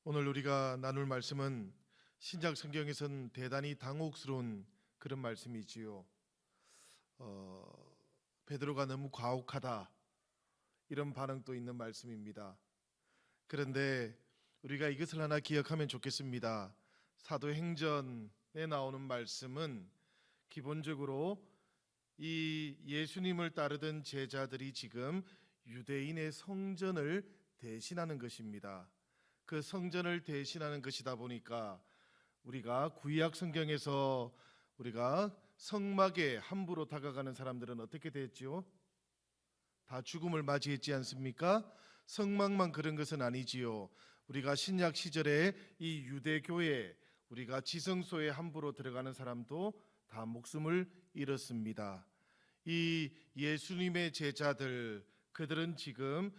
오늘 우리가 나눌 말씀은 신약 성경에선 대단히 당혹스러운 그런 말씀이지요. 베드로가 너무 과혹하다 이런 반응도 있는 말씀입니다. 그런데 우리가 이것을 하나 기억하면 좋겠습니다. 사도행전에 나오는 말씀은 기본적으로 이 예수님을 따르던 제자들이 지금 유대인의 성전을 대신하는 것입니다. 그 성전을 대신하는 것이다 보니까 우리가 구약 성경에서 우리가 성막에 함부로 다가가는 사람들은 어떻게 됐지요? 다 죽음을 맞이했지 않습니까? 성막만 그런 것은 아니지요. 우리가 신약 시절에 이 유대교에 우리가 지성소에 함부로 들어가는 사람도 다 목숨을 잃었습니다. 이 예수님의 제자들, 그들은 지금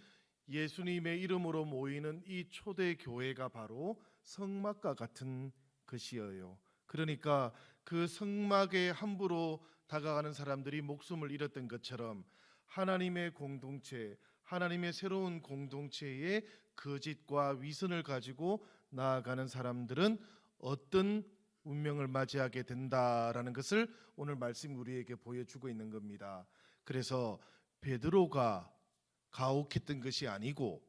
예수님의 이름으로 모이는 이 초대 교회가 바로 성막과 같은 것이에요. 그러니까 그 성막에 함부로 다가가는 사람들이 목숨을 잃었던 것처럼 하나님의 공동체, 하나님의 새로운 공동체의 거짓과 위선을 가지고 나아가는 사람들은 어떤 운명을 맞이하게 된다라는 것을 오늘 말씀이 우리에게 보여주고 있는 겁니다. 그래서 베드로가 가혹했던 것이 아니고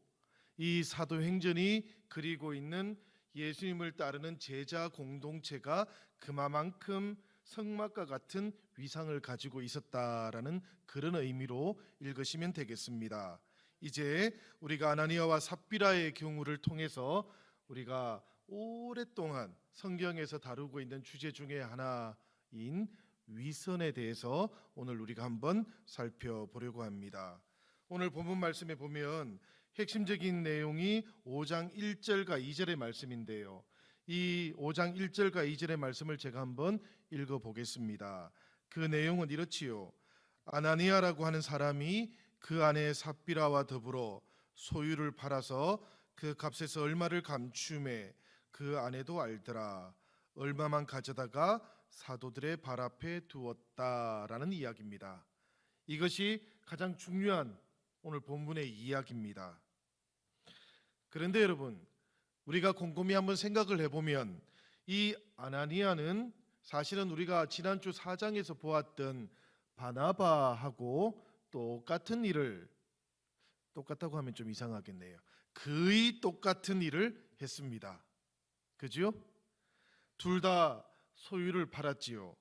이 사도행전이 그리고 있는 예수님을 따르는 제자 공동체가 그만큼 성막과 같은 위상을 가지고 있었다라는 그런 의미로 읽으시면 되겠습니다. 이제 우리가 아나니아와 삽비라의 경우를 통해서 우리가 오랫동안 성경에서 다루고 있는 주제 중에 하나인 위선에 대해서 오늘 우리가 한번 살펴보려고 합니다. 오늘 본문 말씀에 보면 핵심적인 내용이 5장 1절과 2절의 말씀인데요. 이 5장 1절과 2절의 말씀을 제가 한번 읽어보겠습니다. 그 내용은 이렇지요. 아나니아라고 하는 사람이 그 아내 삽비라와 더불어 소유를 팔아서 그 값에서 얼마를 감춤해 그 아내도 알더라. 얼마만 가져다가 사도들의 발 앞에 두었다라는 이야기입니다. 이것이 가장 중요한 오늘 본문의 이야기입니다. 그런데 여러분, 우리가 곰곰이 한번 생각을 해보면 이 아나니아는 사실은 우리가 지난주 4장에서 보았던 바나바하고 똑같은 일을, 똑같다고 하면 좀 이상하겠네요. 거의 똑같은 일을 했습니다. 그죠? 둘 다 소유를 팔았지요.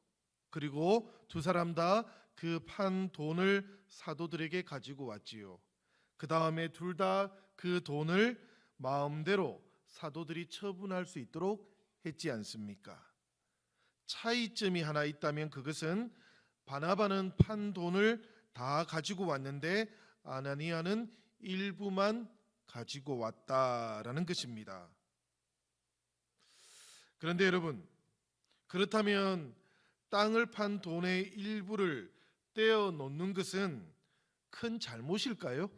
그리고 두 사람 다 그 판 돈을 사도들에게 가지고 왔지요. 그 다음에 둘 다 그 돈을 마음대로 사도들이 처분할 수 있도록 했지 않습니까? 차이점이 하나 있다면 그것은 바나바는 판 돈을 다 가지고 왔는데 아나니아는 일부만 가지고 왔다라는 것입니다. 그런데 여러분, 그렇다면 땅을 판 돈의 일부를 떼어 놓는 것은 큰 잘못일까요?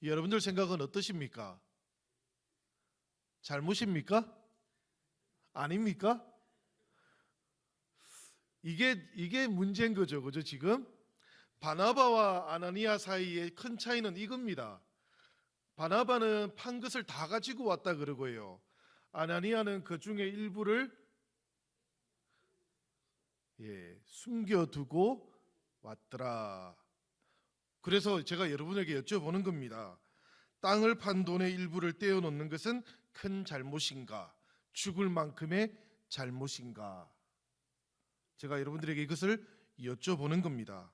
여러분들 생각은 어떠십니까? 잘못입니까? 아닙니까? 이게 문제인 거죠. 그죠? 지금 바나바와 아나니아 사이의 큰 차이는 이겁니다. 바나바는 판 것을 다 가지고 왔다 그러고요. 아나니아는 그 중에 일부를 숨겨두고 왔더라. 그래서 제가 여러분에게 여쭤보는 겁니다. 땅을 판 돈의 일부를 떼어놓는 것은 큰 잘못인가? 죽을 만큼의 잘못인가? 제가 여러분들에게 이것을 여쭤보는 겁니다.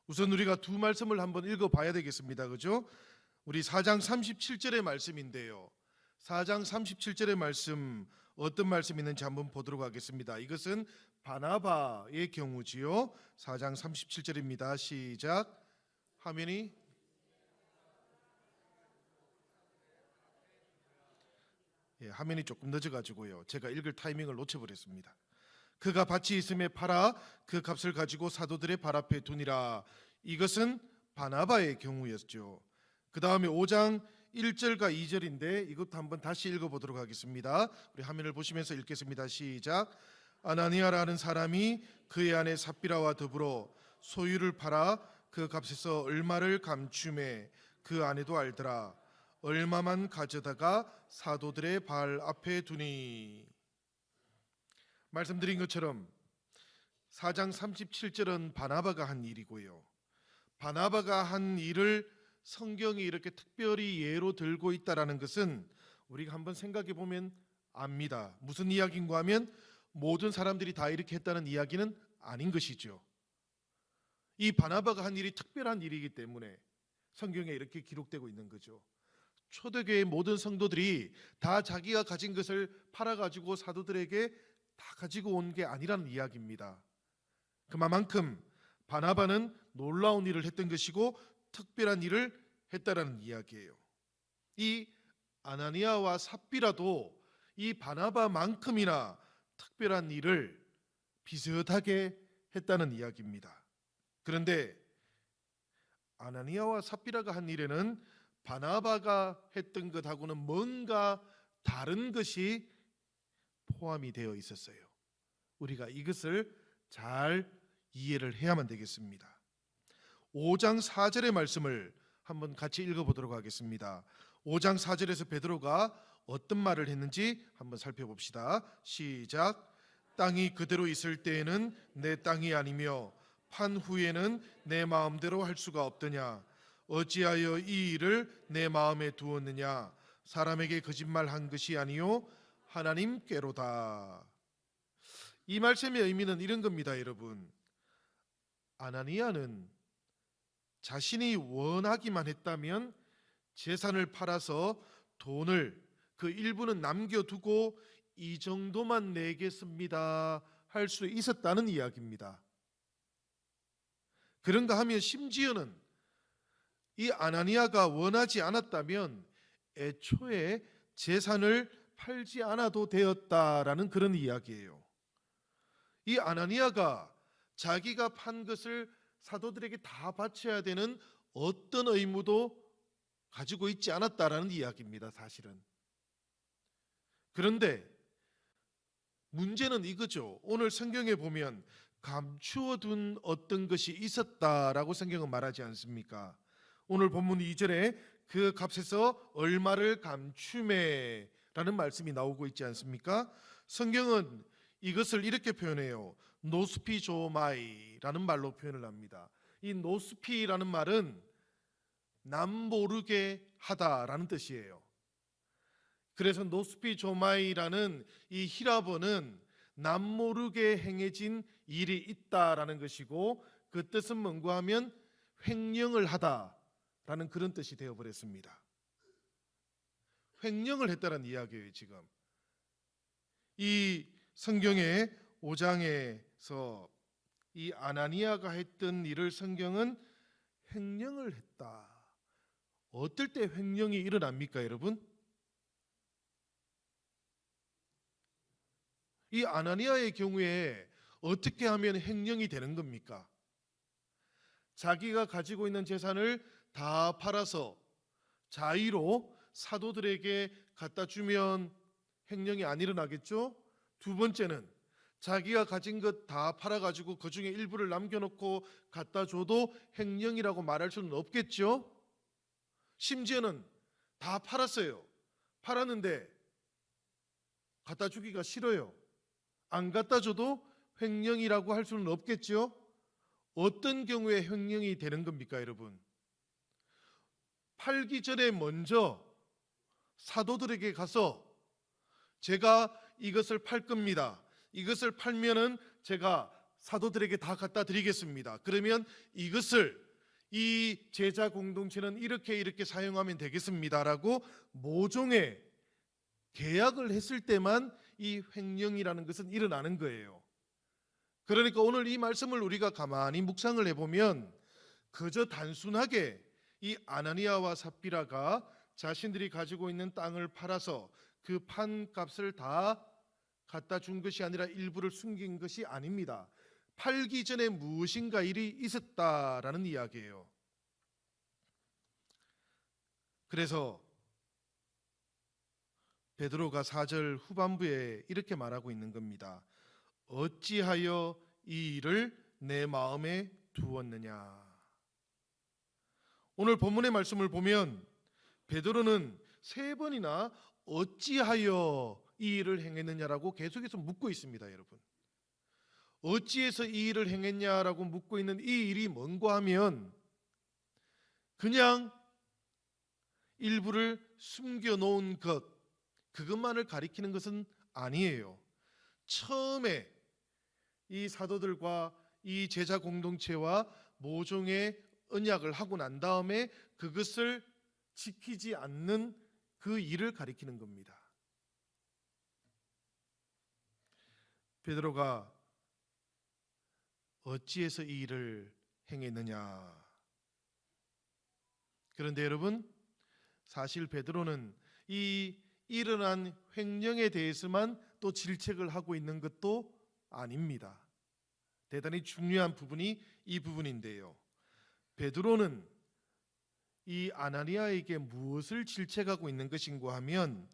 우선 우리가 두 말씀을 한번 읽어봐야 되겠습니다. 그죠? 우리 4장 37절의 말씀인데요. 4장 37절의 말씀 어떤 말씀이 있는지 한번 보도록 하겠습니다. 이것은 바나바의 경우지요. 4장 37절입니다. 시작. 화면이 화면이 조금 늦어가지고요. 제가 읽을 타이밍을 놓쳐버렸습니다. 그가 밭이 있음에 팔아 그 값을 가지고 사도들의 발 앞에 두니라. 이것은 바나바의 경우였죠. 그 다음에 5장 1절과 2절인데 이것도 한번 다시 읽어보도록 하겠습니다. 우리 화면을 보시면서 읽겠습니다. 시작. 아나니아라는 사람이 그의 아내 삽비라와 더불어 소유를 팔아 그 값에서 얼마를 감춤해 그 아내도 알더라. 얼마만 가져다가 사도들의 발 앞에 두니. 말씀드린 것처럼 4장 37절은 바나바가 한 일이고요. 바나바가 한 일을 성경이 이렇게 특별히 예로 들고 있다라는 것은 우리가 한번 생각해 보면 압니다. 무슨 이야기인가 하면 모든 사람들이 다 이렇게 했다는 이야기는 아닌 것이죠. 이 바나바가 한 일이 특별한 일이기 때문에 성경에 이렇게 기록되고 있는 거죠. 초대교회의 모든 성도들이 다 자기가 가진 것을 팔아가지고 사도들에게 다 가지고 온 게 아니라는 이야기입니다. 그만큼 바나바는 놀라운 일을 했던 것이고 특별한 일을 했다라는 이야기예요. 이 아나니아와 삽비라도 이 바나바만큼이나 특별한 일을 비슷하게 했다는 이야기입니다. 그런데 아나니아와 삽비라가 한 일에는 바나바가 했던 것하고는 뭔가 다른 것이 포함이 되어 있었어요. 우리가 이것을 잘 이해를 해야만 되겠습니다. 5장 4절의 말씀을 한번 같이 읽어보도록 하겠습니다. 5장 4절에서 베드로가 어떤 말을 했는지 한번 살펴봅시다. 시작. 땅이 그대로 있을 때에는 내 땅이 아니며 판 후에는 내 마음대로 할 수가 없더냐. 어찌하여 이 일을 내 마음에 두었느냐. 사람에게 거짓말한 것이 아니요 하나님께로다. 이 말씀의 의미는 이런 겁니다, 여러분. 아나니아는 자신이 원하기만 했다면 재산을 팔아서 돈을 그 일부는 남겨두고 이 정도만 내겠습니다 할 수 있었다는 이야기입니다. 그런가 하면 심지어는 이 아나니아가 원하지 않았다면 애초에 재산을 팔지 않아도 되었다라는 그런 이야기예요. 이 아나니아가 자기가 판 것을 사도들에게 다 바쳐야 되는 어떤 의무도 가지고 있지 않았다라는 이야기입니다, 사실은. 그런데 문제는 이거죠. 오늘 성경에 보면 감추어 둔 어떤 것이 있었다라고 성경은 말하지 않습니까? 오늘 본문 2절에 그 값에서 얼마를 감추매라는 말씀이 나오고 있지 않습니까? 성경은 이것을 이렇게 표현해요. 노스피조마이라는 말로 표현을 합니다. 이 노스피라는 말은 남모르게 하다라는 뜻이에요. 그래서 노스피조마이라는 이 히라버는 남모르게 행해진 일이 있다라는 것이고, 그 뜻은 뭔가 하면 횡령을 하다라는 그런 뜻이 되어버렸습니다. 횡령을 했다는 이야기예요. 지금 이 성경의 5장에서 이 아나니아가 했던 일을 성경은 횡령을 했다. 어떨 때 횡령이 일어납니까, 여러분? 이 아나니아의 경우에 어떻게 하면 횡령이 되는 겁니까? 자기가 가지고 있는 재산을 다 팔아서 자의로 사도들에게 갖다 주면 횡령이 안 일어나겠죠? 두 번째는 자기가 가진 것 다 팔아가지고 그 중에 일부를 남겨놓고 갖다 줘도 횡령이라고 말할 수는 없겠죠? 심지어는 다 팔았어요. 팔았는데 갖다 주기가 싫어요. 안 갖다 줘도 횡령이라고 할 수는 없겠죠? 어떤 경우에 횡령이 되는 겁니까, 여러분? 팔기 전에 먼저 사도들에게 가서 제가 이것을 팔 겁니다. 이것을 팔면은 제가 사도들에게 다 갖다 드리겠습니다. 그러면 이것을 이 제자 공동체는 이렇게 사용하면 되겠습니다라고 모종의 계약을 했을 때만 이 횡령이라는 것은 일어나는 거예요. 그러니까 오늘 이 말씀을 우리가 가만히 묵상을 해보면 그저 단순하게 이 아나니아와 삽비라가 자신들이 가지고 있는 땅을 팔아서 그 판값을 다 갖다 준 것이 아니라 일부를 숨긴 것이 아닙니다. 팔기 전에 무엇인가 일이 있었다라는 이야기예요. 그래서 베드로가 4절 후반부에 이렇게 말하고 있는 겁니다. 어찌하여 이 일을 내 마음에 두었느냐. 오늘 본문의 말씀을 보면 베드로는 세 번이나 어찌하여 이 일을 행했느냐라고 계속해서 묻고 있습니다, 여러분. 어찌해서 이 일을 행했냐라고 묻고 있는 이 일이 뭔가 하면 그냥 일부를 숨겨놓은 것, 그것만을 가리키는 것은 아니에요. 처음에 이 사도들과 이 제자 공동체와 모종의 언약을 하고 난 다음에 그것을 지키지 않는 그 일을 가리키는 겁니다. 베드로가 어찌해서 이 일을 행했느냐. 그런데 여러분, 사실 베드로는 이 일어난 횡령에 대해서만 또 질책을 하고 있는 것도 아닙니다. 대단히 중요한 부분이 이 부분인데요. 베드로는 이 아나니아에게 무엇을 질책하고 있는 것인가 하면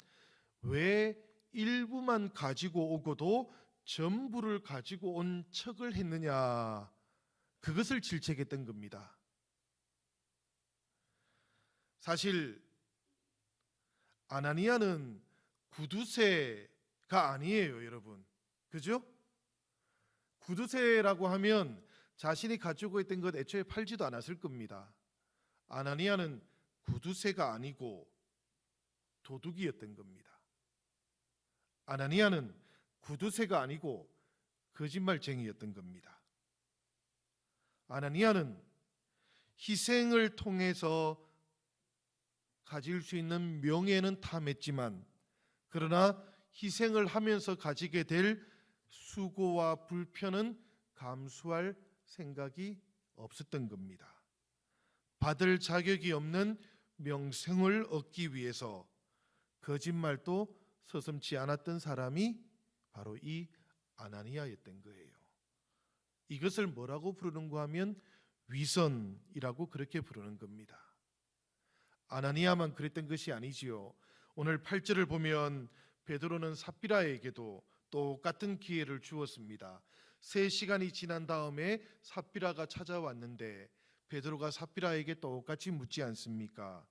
왜 일부만 가지고 오고도 전부를 가지고 온 척을 했느냐, 그것을 질책했던 겁니다. 사실 아나니아는 구두쇠가 아니에요, 여러분. 그죠? 구두쇠라고 하면 자신이 가지고 있던 것 애초에 팔지도 않았을 겁니다. 아나니아는 구두쇠가 아니고 도둑이었던 겁니다. 아나니아는 구두쇠가 아니고 거짓말쟁이였던 겁니다. 아나니아는 희생을 통해서 가질 수 있는 명예는 탐했지만 그러나 희생을 하면서 가지게 될 수고와 불편은 감수할 생각이 없었던 겁니다. 받을 자격이 없는 명성을 얻기 위해서 거짓말도 서슴지 않았던 사람이 바로 이 아나니아였던 거예요. 이것을 뭐라고 부르는가 하면 위선이라고 그렇게 부르는 겁니다. 아나니아만 그랬던 것이 아니지요. 오늘 8절을 보면 베드로는 삽비라에게도 똑같은 기회를 주었습니다. 3시간이 지난 다음에 삽비라가 찾아왔는데 베드로가 삽비라에게 똑같이 묻지 않습니까?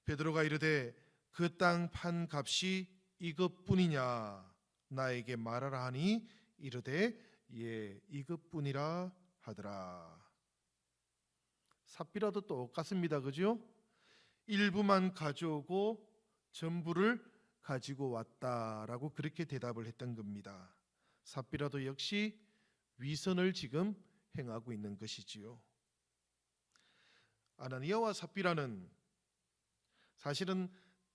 베드로가 이르되 그 땅 판 값이 이것뿐이냐 나에게 말하라 하니 이르되 예 이것뿐이라 하더라. 삽비라도 똑같습니다. 그죠? 일부만 가져오고 전부를 가지고 왔다라고 그렇게 대답을 했던 겁니다. 삽비라도 역시 위선을 지금 행하고 있는 것이지요. 아나니아와 삽비라는 사실은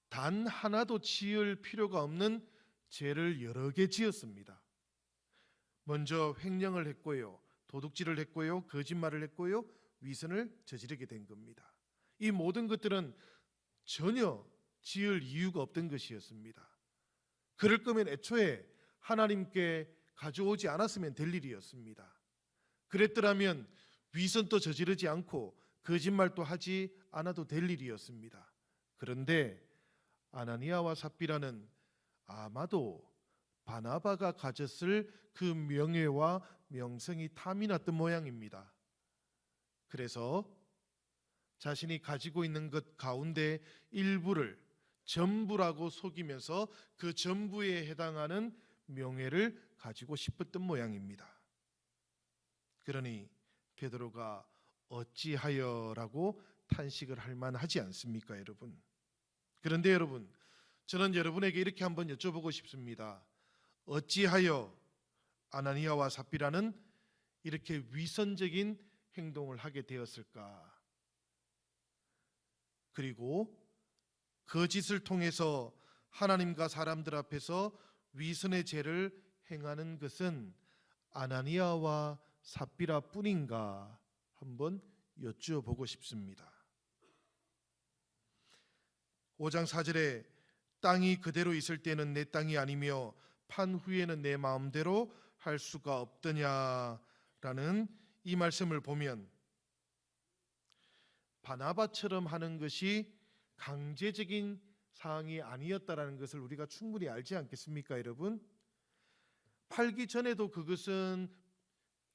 단 하나도 지을 필요가 없는 죄를 여러 개 지었습니다. 먼저 횡령을 했고요, 도둑질을 했고요, 거짓말을 했고요, 위선을 저지르게 된 겁니다. 이 모든 것들은 전혀 지을 이유가 없던 것이었습니다. 그럴 거면 애초에 하나님께 가져오지 않았으면 될 일이었습니다. 그랬더라면 위선도 저지르지 않고 거짓말도 하지 않아도 될 일이었습니다. 그런데 아나니아와 삽비라는 아마도 바나바가 가졌을 그 명예와 명성이 탐이 났던 모양입니다. 그래서 자신이 가지고 있는 것 가운데 일부를 전부라고 속이면서 그 전부에 해당하는 명예를 가지고 싶었던 모양입니다. 그러니 베드로가 어찌하여라고 탄식을 할 만하지 않습니까, 여러분? 그런데 여러분, 저는 여러분에게 이렇게 한번 여쭤보고 싶습니다. 어찌하여 아나니아와 삽비라는 이렇게 위선적인 행동을 하게 되었을까? 그리고 거짓을 통해서 하나님과 사람들 앞에서 위선의 죄를 행하는 것은 아나니아와 삽비라 뿐인가 한번 여쭈어보고 싶습니다. 5장 4절에 땅이 그대로 있을 때는 내 땅이 아니며 판 후에는 내 마음대로 할 수가 없더냐라는 이 말씀을 보면 바나바처럼 하는 것이 강제적인 사항이 아니었다라는 것을 우리가 충분히 알지 않겠습니까, 여러분? 팔기 전에도 그것은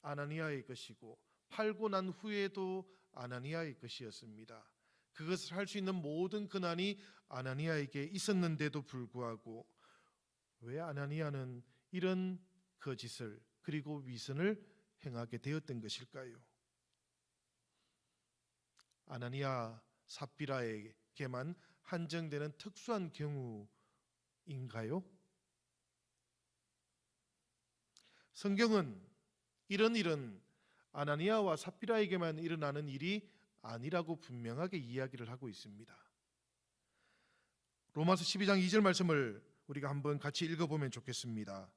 아나니아의 것이고 팔고 난 후에도 아나니아의 것이었습니다. 그것을 할 수 있는 모든 권한이 아나니아에게 있었는데도 불구하고 왜 아나니아는 이런 거짓을 그리고 위선을 행하게 되었던 것일까요? 아나니아 삽비라에게만 한정되는 특수한 경우인가요? 성경은 이런 일은 아나니아와 삽비라에게만 일어나는 일이 아니라고 분명하게 이야기를 하고 있습니다. 로마서 12장 2절 말씀을 우리가 한번 같이 읽어보면 좋겠습니다.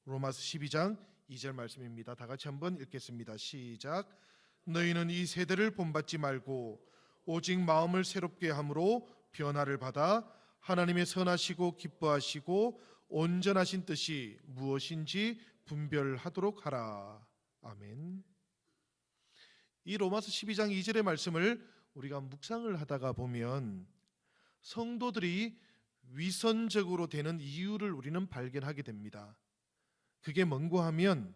로마서 12장 2절 말씀입니다. 다 같이 한번 읽겠습니다. 시작. 너희는 이 세대를 본받지 말고 오직 마음을 새롭게 함으로 변화를 받아 하나님의 선하시고 기뻐하시고 온전하신 뜻이 무엇인지 분별하도록 하라. 아멘. 이 로마서 12장 2절의 말씀을 우리가 묵상을 하다가 보면 성도들이 위선적으로 되는 이유를 우리는 발견하게 됩니다. 그게 뭔가 하면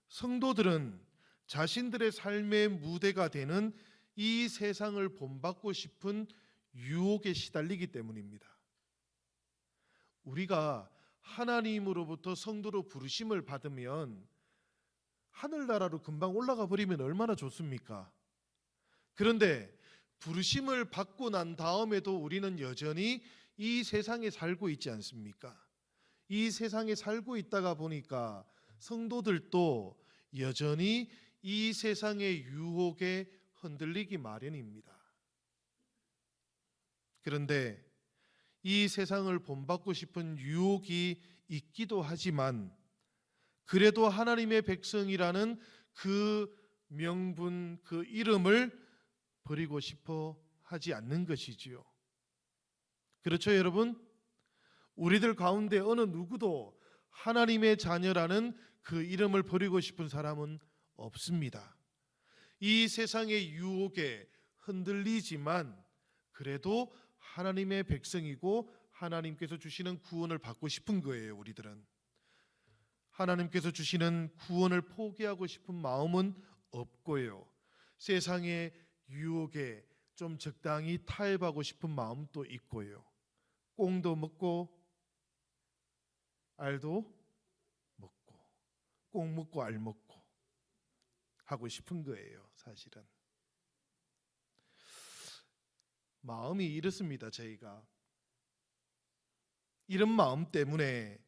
성도들은 자신들의 삶의 무대가 되는 이 세상을 본받고 싶은 유혹에 시달리기 때문입니다. 우리가 하나님으로부터 성도로 부르심을 받으면 하늘나라로 금방 올라가 버리면 얼마나 좋습니까? 그런데 부르심을 받고 난 다음에도 우리는 여전히 이 세상에 살고 있지 않습니까? 이 세상에 살고 있다가 보니까 성도들도 여전히 이 세상의 유혹에 흔들리기 마련입니다. 그런데 이 세상을 본받고 싶은 유혹이 있기도 하지만 그래도 하나님의 백성이라는 그 명분, 그 이름을 버리고 싶어 하지 않는 것이지요. 그렇죠, 여러분? 우리들 가운데 어느 누구도 하나님의 자녀라는 그 이름을 버리고 싶은 사람은 없습니다. 이 세상의 유혹에 흔들리지만 그래도 하나님의 백성이고 하나님께서 주시는 구원을 받고 싶은 거예요. 우리들은 하나님께서 주시는 구원을 포기하고 싶은 마음은 없고요. 세상의 유혹에 좀 적당히 타협하고 싶은 마음도 있고요. 꽁도 먹고 알도 먹고 꽁 먹고 알 먹고 하고 싶은 거예요. 사실은 마음이 이렇습니다. 저희가 이런 마음 때문에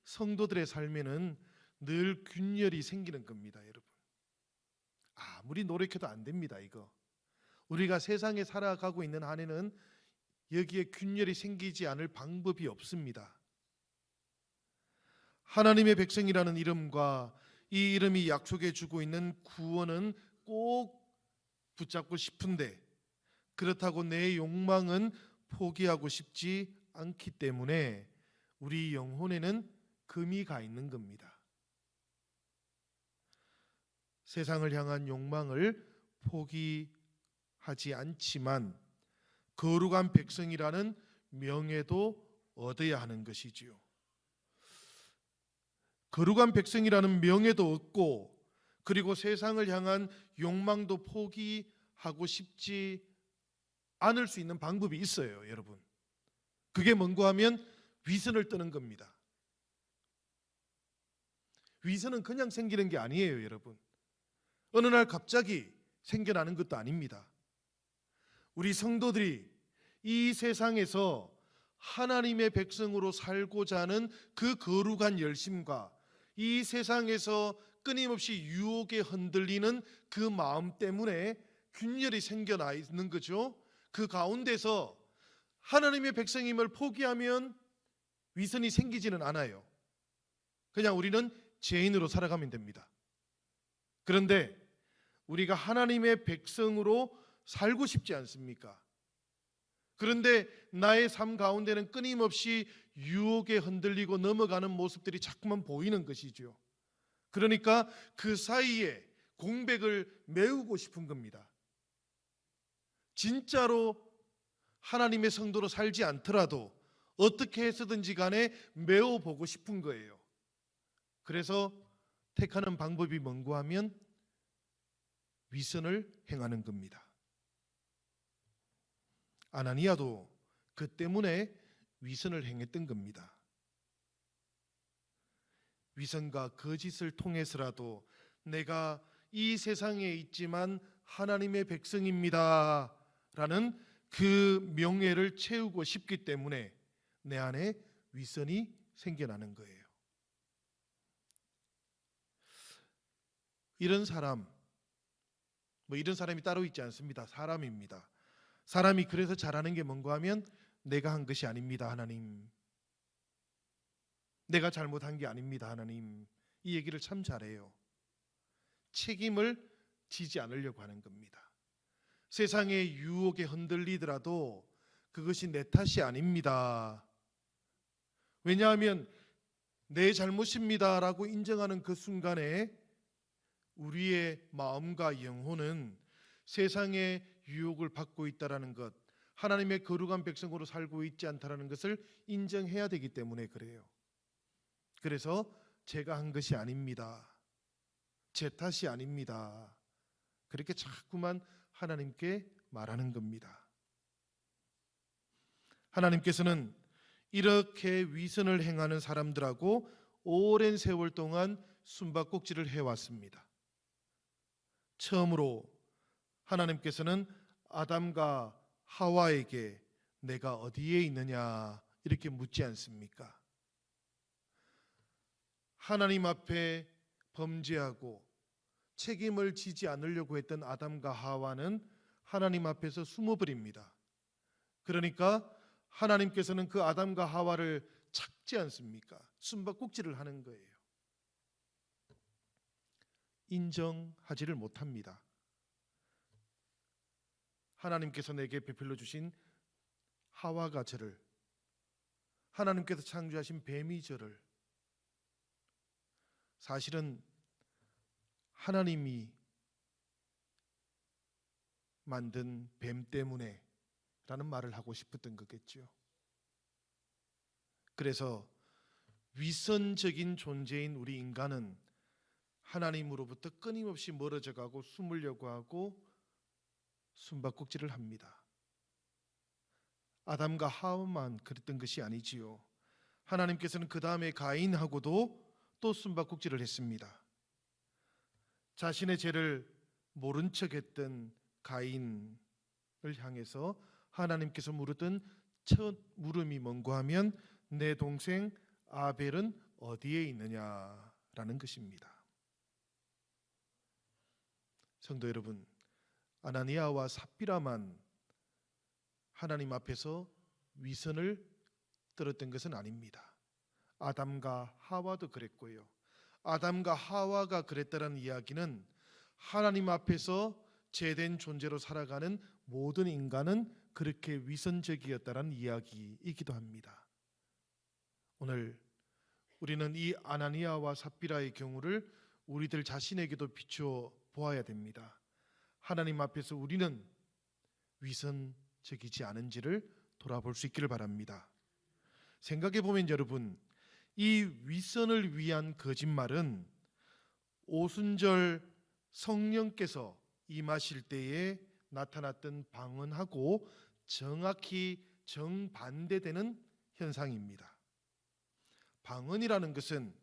성도들의 삶에는 늘 균열이 생기는 겁니다. 여러분, 아무리 노력해도 안 됩니다. 이거 우리가 세상에 살아가고 있는 한에는 여기에 균열이 생기지 않을 방법이 없습니다. 하나님의 백성이라는 이름과 이 이름이 약속해 주고 있는 구원은 꼭 붙잡고 싶은데 그렇다고 내 욕망은 포기하고 싶지 않기 때문에 우리 영혼에는 금이 가 있는 겁니다. 세상을 향한 욕망을 포기하지 않지만 거룩한 백성이라는 명예도 얻어야 하는 것이지요. 거룩한 백성이라는 명예도 얻고 그리고 세상을 향한 욕망도 포기하고 싶지 않을 수 있는 방법이 있어요. 여러분, 그게 뭔가 하면 위선을 뜨는 겁니다. 위선은 그냥 생기는 게 아니에요. 여러분, 어느 날 갑자기 생겨나는 것도 아닙니다. 우리 성도들이 이 세상에서 하나님의 백성으로 살고자 하는 그 거룩한 열심과 이 세상에서 끊임없이 유혹에 흔들리는 그 마음 때문에 균열이 생겨나 있는 거죠. 그 가운데서 하나님의 백성임을 포기하면 위선이 생기지는 않아요. 그냥 우리는 죄인으로 살아가면 됩니다. 그런데 우리가 하나님의 백성으로 살고 싶지 않습니까? 그런데 나의 삶 가운데는 끊임없이 유혹에 흔들리고 넘어가는 모습들이 자꾸만 보이는 것이죠. 그러니까 그 사이에 공백을 메우고 싶은 겁니다. 진짜로 하나님의 성도로 살지 않더라도 어떻게 해서든지 간에 메워보고 싶은 거예요. 그래서 택하는 방법이 뭔가 하면 위선을 행하는 겁니다. 아나니아도 그 때문에 위선을 행했던 겁니다. 위선과 거짓을 통해서라도 내가 이 세상에 있지만 하나님의 백성입니다 라는 그 명예를 채우고 싶기 때문에 내 안에 위선이 생겨나는 거예요. 이런 사람, 이런 사람이 따로 있지 않습니다. 사람입니다. 사람이 그래서 잘하는 게 뭔가 하면 내가 한 것이 아닙니다, 하나님. 내가 잘못한 게 아닙니다, 하나님. 이 얘기를 참 잘해요. 책임을 지지 않으려고 하는 겁니다. 세상의 유혹에 흔들리더라도 그것이 내 탓이 아닙니다. 왜냐하면 내 잘못입니다라고 인정하는 그 순간에 우리의 마음과 영혼은 세상의 유혹을 받고 있다라는 것, 하나님의 거룩한 백성으로 살고 있지 않다라는 것을 인정해야 되기 때문에 그래요. 그래서 제가 한 것이 아닙니다. 제 탓이 아닙니다. 그렇게 자꾸만 하나님께 말하는 겁니다. 하나님께서는 이렇게 위선을 행하는 사람들하고 오랜 세월 동안 숨바꼭질을 해왔습니다. 처음으로 하나님께서는 아담과 하와에게 내가 어디에 있느냐 이렇게 묻지 않습니까? 하나님 앞에 범죄하고 책임을 지지 않으려고 했던 아담과 하와는 하나님 앞에서 숨어버립니다. 그러니까 하나님께서는 그 아담과 하와를 찾지 않습니까? 숨바꼭질을 하는 거예요. 인정하지를 못합니다. 하나님께서 내게 베풀어 주신 하와가 저를, 하나님께서 창조하신 뱀이 저를, 사실은 하나님이 만든 뱀 때문에 라는 말을 하고 싶었던 거겠죠. 그래서 위선적인 존재인 우리 인간은 하나님으로부터 끊임없이 멀어져 가고 숨으려고 하고 숨바꼭질을 합니다. 아담과 하와만 그랬던 것이 아니지요. 하나님께서는 그 다음에 가인하고도 또 숨바꼭질을 했습니다. 자신의 죄를 모른 척했던 가인을 향해서 하나님께서 물었던 첫 물음이 뭔가 하면 내 동생 아벨은 어디에 있느냐라는 것입니다. 성도 여러분, 아나니아와 삽비라만 하나님 앞에서 위선을 떨었던 것은 아닙니다. 아담과 하와도 그랬고요. 아담과 하와가 그랬다는 이야기는 하나님 앞에서 죄된 존재로 살아가는 모든 인간은 그렇게 위선적이었다는 이야기이기도 합니다. 오늘 우리는 이 아나니아와 삽비라의 경우를 우리들 자신에게도 비추어 보아야 됩니다. 하나님 앞에서 우리는 위선적이지 않은지를 돌아볼 수 있기를 바랍니다. 생각해 보면 여러분, 이 위선을 위한 거짓말은 오순절 성령께서 임하실 때에 나타났던 방언하고 정확히 정반대되는 현상입니다. 방언이라는 것은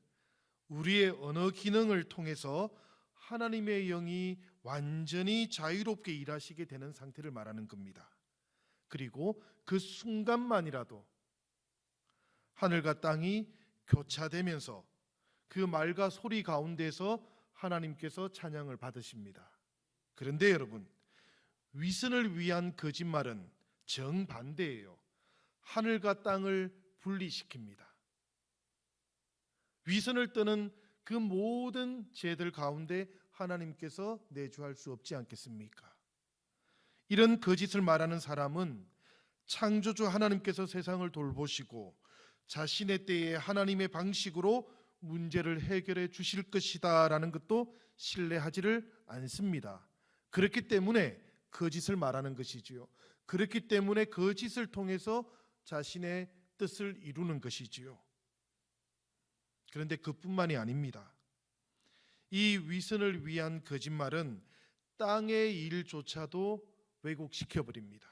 우리의 언어 기능을 통해서 하나님의 영이 완전히 자유롭게 일하시게 되는 상태를 말하는 겁니다. 그리고 그 순간만이라도 하늘과 땅이 교차되면서 그 말과 소리 가운데서 하나님께서 찬양을 받으십니다. 그런데 여러분, 위선을 위한 거짓말은 정반대예요. 하늘과 땅을 분리시킵니다. 위선을 떠는 그 모든 죄들 가운데 하나님께서 내주할 수 없지 않겠습니까? 이런 거짓을 말하는 사람은 창조주 하나님께서 세상을 돌보시고 자신의 때에 하나님의 방식으로 문제를 해결해 주실 것이다 라는 것도 신뢰하지를 않습니다. 그렇기 때문에 거짓을 말하는 것이지요. 그렇기 때문에 거짓을 통해서 자신의 뜻을 이루는 것이지요. 그런데 그뿐만이 아닙니다. 이 위선을 위한 거짓말은 땅의 일조차도 왜곡시켜 버립니다.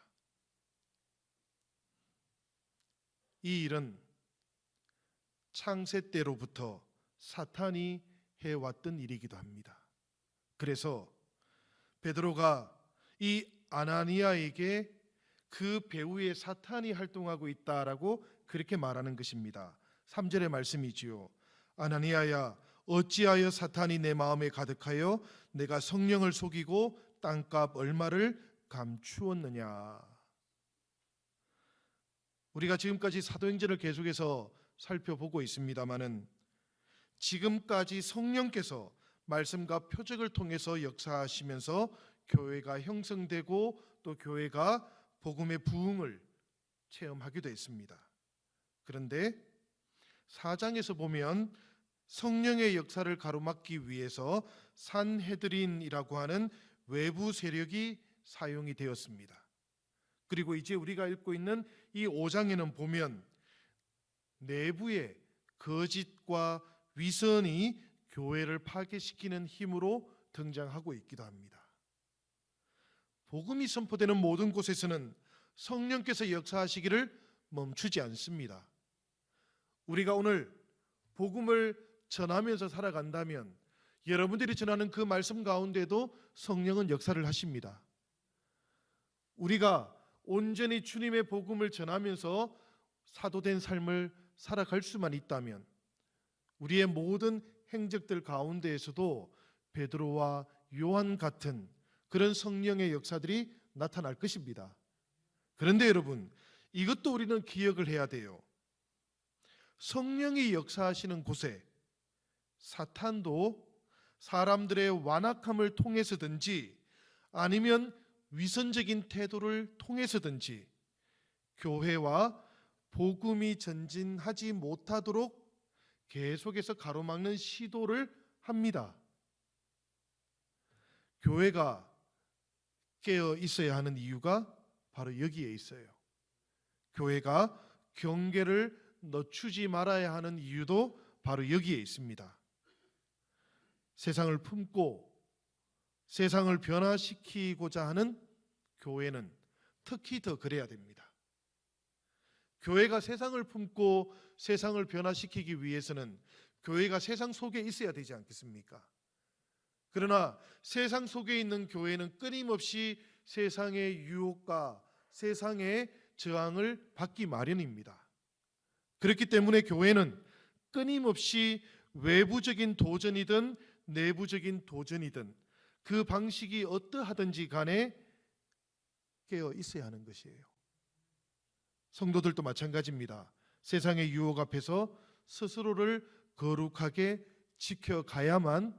이 일은 창세 때로부터 사탄이 해왔던 일이기도 합니다. 그래서 베드로가 이 아나니아에게 그 배후에 사탄이 활동하고 있다라고 그렇게 말하는 것입니다. 3절의 말씀이지요. 아나니아야, 어찌하여 사탄이 내 마음에 가득하여 내가 성령을 속이고 땅값 얼마를 감추었느냐. 우리가 지금까지 사도행전을 계속해서 살펴보고 있습니다마는 지금까지 성령께서 말씀과 표적을 통해서 역사하시면서 교회가 형성되고 또 교회가 복음의 부흥을 체험하기도 했습니다. 그런데 4장에서 보면 성령의 역사를 가로막기 위해서 산헤드린이라고 하는 외부 세력이 사용이 되었습니다. 그리고 이제 우리가 읽고 있는 이 5장에는 보면 내부의 거짓과 위선이 교회를 파괴시키는 힘으로 등장하고 있기도 합니다. 복음이 선포되는 모든 곳에서는 성령께서 역사하시기를 멈추지 않습니다. 우리가 오늘 복음을 전하면서 살아간다면 여러분들이 전하는 그 말씀 가운데도 성령은 역사를 하십니다. 우리가 온전히 주님의 복음을 전하면서 사도된 삶을 살아갈 수만 있다면 우리의 모든 행적들 가운데에서도 베드로와 요한 같은 그런 성령의 역사들이 나타날 것입니다. 그런데 여러분, 이것도 우리는 기억을 해야 돼요. 성령이 역사하시는 곳에 사탄도 사람들의 완악함을 통해서든지 아니면 위선적인 태도를 통해서든지 교회와 복음이 전진하지 못하도록 계속해서 가로막는 시도를 합니다. 교회가 깨어 있어야 하는 이유가 바로 여기에 있어요. 교회가 경계를 늦추지 말아야 하는 이유도 바로 여기에 있습니다. 세상을 품고 세상을 변화시키고자 하는 교회는 특히 더 그래야 됩니다. 교회가 세상을 품고 세상을 변화시키기 위해서는 교회가 세상 속에 있어야 되지 않겠습니까? 그러나 세상 속에 있는 교회는 끊임없이 세상의 유혹과 세상의 저항을 받기 마련입니다. 그렇기 때문에 교회는 끊임없이 외부적인 도전이든 내부적인 도전이든 그 방식이 어떠하든지 간에 깨어 있어야 하는 것이에요. 성도들도 마찬가지입니다. 세상의 유혹 앞에서 스스로를 거룩하게 지켜가야만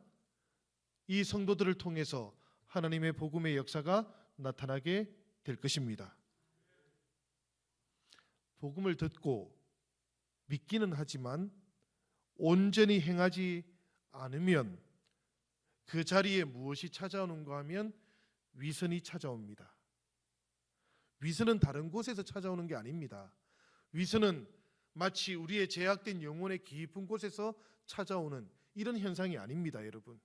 이 성도들을 통해서 하나님의 복음의 역사가 나타나게 될 것입니다. 복음을 듣고 믿기는 하지만 온전히 행하지 않으면 그 자리에 무엇이 찾아오는가 하면 위선이 찾아옵니다. 위선은 다른 곳에서 찾아오는 게 아닙니다. 위선은 마치 우리의 제약된 영혼의 깊은 곳에서 찾아오는 이런 현상이 아닙니다, 여러분.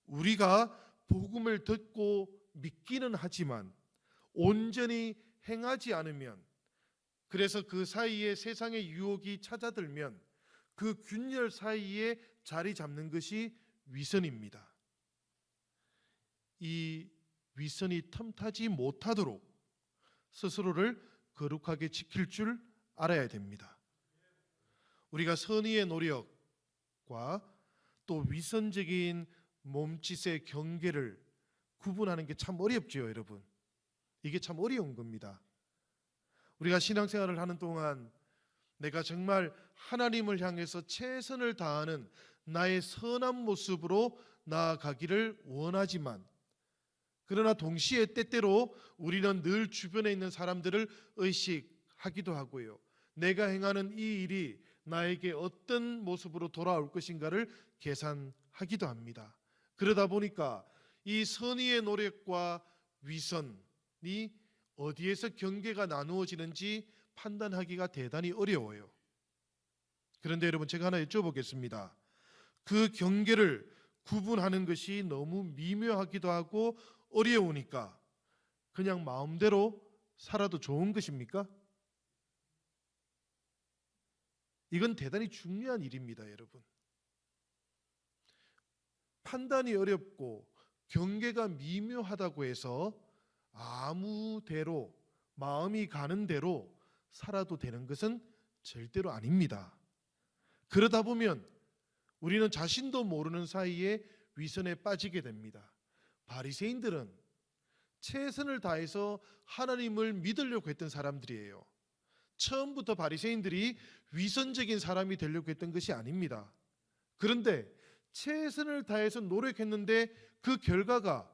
우리가 복음을 듣고 믿기는 하지만 온전히 행하지 않으면, 그래서 그 사이에 세상의 유혹이 찾아들면 그 균열 사이에 자리 잡는 것이 위선입니다. 이 위선이 틈타지 못하도록 스스로를 거룩하게 지킬 줄 알아야 됩니다. 우리가 선의의 노력과 또 위선적인 몸짓의 경계를 구분하는 게 참 어렵죠, 여러분. 이게 참 어려운 겁니다. 우리가 신앙생활을 하는 동안 내가 정말 하나님을 향해서 최선을 다하는 나의 선한 모습으로 나아가기를 원하지만, 그러나 동시에 때때로 우리는 늘 주변에 있는 사람들을 의식하기도 하고요. 내가 행하는 이 일이 나에게 어떤 모습으로 돌아올 것인가를 계산하기도 합니다. 그러다 보니까 이 선의의 노력과 위선이 어디에서 경계가 나누어지는지 판단하기가 대단히 어려워요. 그런데 여러분, 제가 하나 여쭤보겠습니다. 그 경계를 구분하는 것이 너무 미묘하기도 하고 어려우니까 그냥 마음대로 살아도 좋은 것입니까? 이건 대단히 중요한 일입니다, 여러분. 판단이 어렵고 경계가 미묘하다고 해서 아무대로 마음이 가는 대로 살아도 되는 것은 절대로 아닙니다. 그러다 보면 우리는 자신도 모르는 사이에 위선에 빠지게 됩니다. 바리새인들은 최선을 다해서 하나님을 믿으려고 했던 사람들이에요. 처음부터 바리새인들이 위선적인 사람이 되려고 했던 것이 아닙니다. 그런데 최선을 다해서 노력했는데 그 결과가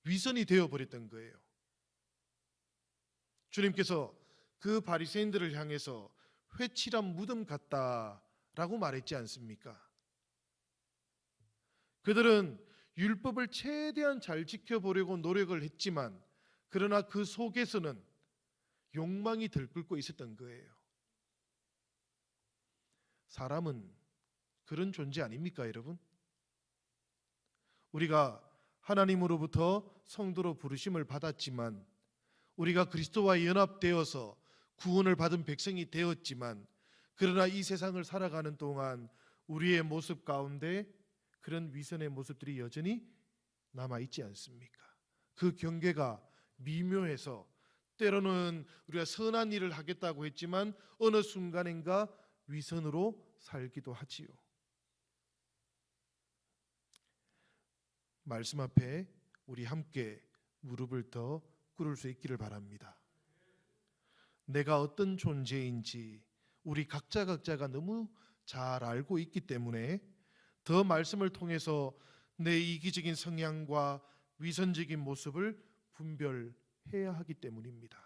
위선이 되어버렸던 거예요. 주님께서 그 바리새인들을 향해서 회칠한 무덤 같다라고 말했지 않습니까? 그들은 율법을 최대한 잘 지켜보려고 노력을 했지만 그러나 그 속에서는 욕망이 들끓고 있었던 거예요. 사람은 그런 존재 아닙니까, 여러분? 우리가 하나님으로부터 성도로 부르심을 받았지만 우리가 그리스도와 연합되어서 구원을 받은 백성이 되었지만 그러나 이 세상을 살아가는 동안 우리의 모습 가운데 그런 위선의 모습들이 여전히 남아있지 않습니까? 그 경계가 미묘해서 때로는 우리가 선한 일을 하겠다고 했지만 어느 순간인가 위선으로 살기도 하지요. 말씀 앞에 우리 함께 무릎을 더 꿇을 수 있기를 바랍니다. 내가 어떤 존재인지 우리 각자가 너무 잘 알고 있기 때문에 더 말씀을 통해서 내 이기적인 성향과 위선적인 모습을 분별해야 하기 때문입니다.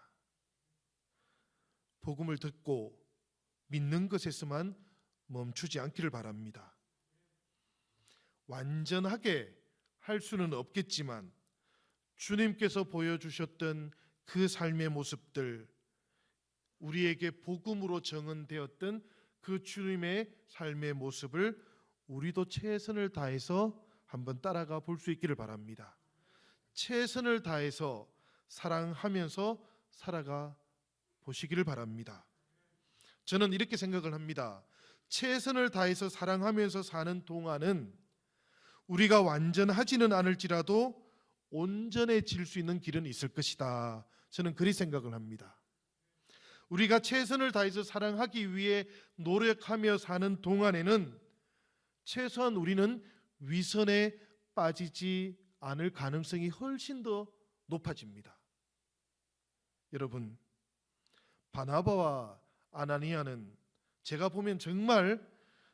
복음을 듣고 믿는 것에서만 멈추지 않기를 바랍니다. 완전하게 할 수는 없겠지만 주님께서 보여주셨던 그 삶의 모습들, 우리에게 복음으로 정언되었던 그 주님의 삶의 모습을 우리도 최선을 다해서 한번 따라가 볼 수 있기를 바랍니다. 최선을 다해서 사랑하면서 살아가 보시기를 바랍니다. 저는 이렇게 생각을 합니다. 최선을 다해서 사랑하면서 사는 동안은 우리가 완전하지는 않을지라도 온전해질 수 있는 길은 있을 것이다. 저는 그리 생각을 합니다. 우리가 최선을 다해서 사랑하기 위해 노력하며 사는 동안에는 최소한 우리는 위선에 빠지지 않을 가능성이 훨씬 더 높아집니다. 여러분, 바나바와 아나니아는 제가 보면 정말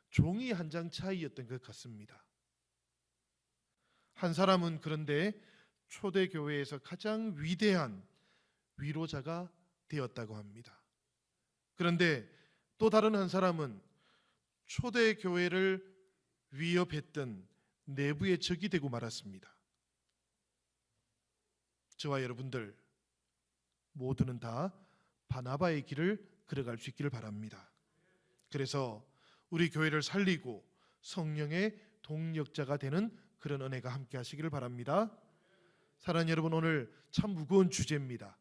종이 한 장 차이였던 것 같습니다. 한 사람은 그런데 초대교회에서 가장 위대한 위로자가 되었다고 합니다. 그런데 또 다른 한 사람은 초대교회를 위협했던 내부의 적이 되고 말았습니다. 저와 여러분들 모두는 다 바나바의 길을 걸어갈 수 있기를 바랍니다. 그래서 우리 교회를 살리고 성령의 동력자가 되는 그런 은혜가 함께 하시기를 바랍니다. 사랑하는 여러분, 오늘 참 무거운 주제입니다.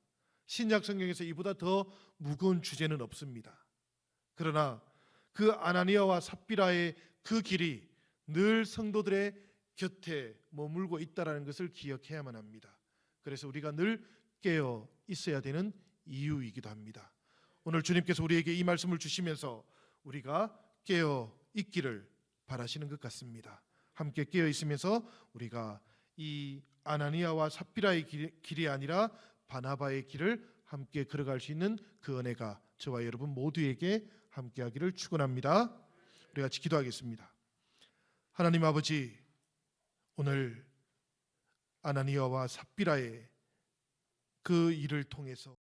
신약 성경에서 이보다 더 무거운 주제는 없습니다. 그러나 그 아나니아와 삽비라의 그 길이 늘 성도들의 곁에 머물고 있다는 것을 기억해야만 합니다. 그래서 우리가 늘 깨어 있어야 되는 이유이기도 합니다. 오늘 주님께서 우리에게 이 말씀을 주시면서 우리가 깨어 있기를 바라시는 것 같습니다. 함께 깨어 있으면서 우리가 이 아나니아와 삽비라의 길이 아니라 바나바의 길을 함께 걸어갈 수 있는 그 은혜가 저와 여러분 모두에게 함께하기를 축원합니다. 우리 같이 기도하겠습니다. 하나님 아버지, 오늘 아나니아와 삽비라의 그 일을 통해서